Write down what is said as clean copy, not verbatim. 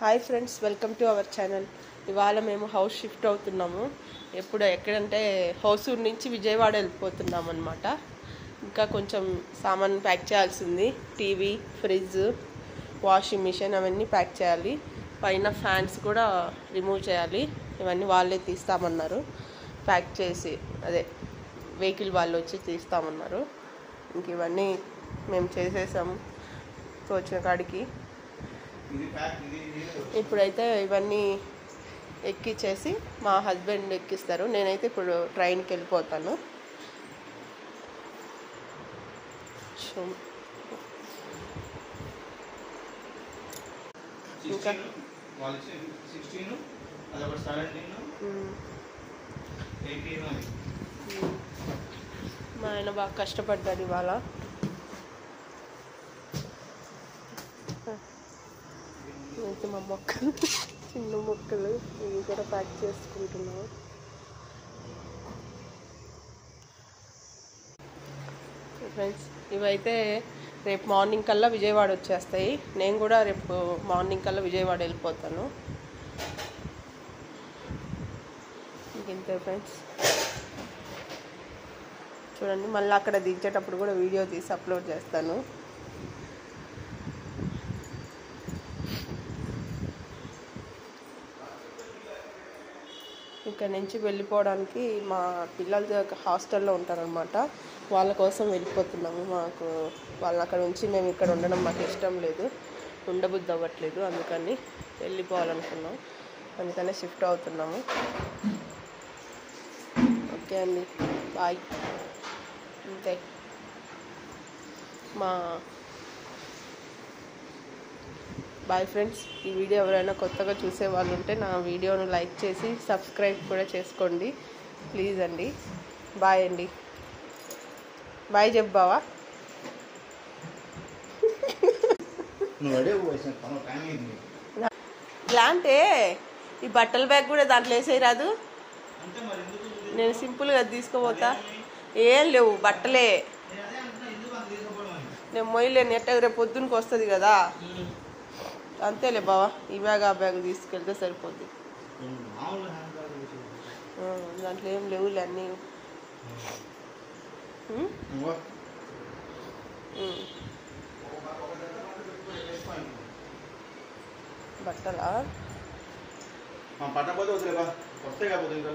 Hi friends, welcome to our channel. ఇవాళ మేము house shift అవుతున్నాము. ఎక్కడంటే హౌసూర్ నుంచి విజయవాడ వెళ్ళిపోతున్నాము అనమాట. ఇంకా కొంచెం సామాన్ ప్యాక్ చేయాల్సింది. టీవీ, ఫ్రిడ్జ్, వాషింగ్ మిషన్ అవన్నీ ప్యాక్ చేయాలి. పైన ఫ్యాన్స్ కూడా రిమూవ్ చేయాలి. ఇవన్నీ వాళ్ళే తీస్తామన్నారు. ప్యాక్ చేసి వెహికల్ వాళ్ళు వచ్చి తీస్తామన్నారు. ఇంక ఇవన్నీ మేము చేసేసాము తోచిన కాడికి. ఇప్పుడైతే ఇవన్నీ ఎక్కించేసి మా హస్బెండ్ ఎక్కిస్తారు. నేనైతే ఇప్పుడు ట్రైన్కి వెళ్ళిపోతాను. ఇంకా మా ఆయన బాగా కష్టపడ్డాడు ఇవాళ. అయితే మా మొక్కలు, చిన్న మొక్కలు ఇవి కూడా ప్యాక్ చేసుకుంటున్నాము. ఫ్రెండ్స్, ఇవైతే రేపు మార్నింగ్ కల్లా విజయవాడ వచ్చేస్తాయి. నేను కూడా రేపు మార్నింగ్ కల్లా విజయవాడ వెళ్ళిపోతాను. ఇంతే ఫ్రెండ్స్, చూడండి. మళ్ళీ అక్కడ దించేటప్పుడు కూడా వీడియో తీసి అప్లోడ్ చేస్తాను. ఇక్కడ నుంచి వెళ్ళిపోవడానికి మా పిల్లలు హాస్టల్లో ఉంటారనమాట. వాళ్ళ కోసం వెళ్ళిపోతున్నాము. వాళ్ళు అక్కడ ఉంచి మేము ఇక్కడ ఉండడం మాకు ఇష్టం లేదు, ఉండబుద్ధి అవ్వట్లేదు. అందుకని వెళ్ళిపోవాలనుకున్నాం. అందుకనే షిఫ్ట్ అవుతున్నాము. ఓకే అండి, బాయ్. అంతే. Bye friends. ఈ వీడియో ఎవరైనా కొత్తగా చూసే వాళ్ళు ఉంటే నా వీడియోను లైక్ చేసి సబ్స్క్రైబ్ కూడా చేసుకోండి ప్లీజ్ అండి. బాయ్ అండి. బాయ్ చెప్పావా? ఇలా అంటే ఈ బట్టల బ్యాగ్ కూడా దాంట్లో వేసేయరాదు? నేను సింపుల్గా తీసుకోపోతా. ఏం లేవు, బట్టలే. నేను మొయ్యలేను. ఎట్ట రేపు పొద్దునకి వస్తుంది కదా, అంతేలే బావా. ఈ బ్యాగ్ ఆ బ్యాగ్ తీసుకెళ్తే సరిపోద్ది. దాంట్లో ఏం లేవులే, అన్నీ. బట్టలా పట్టకపోతే వస్తాయి కాకపోతే ఇంకా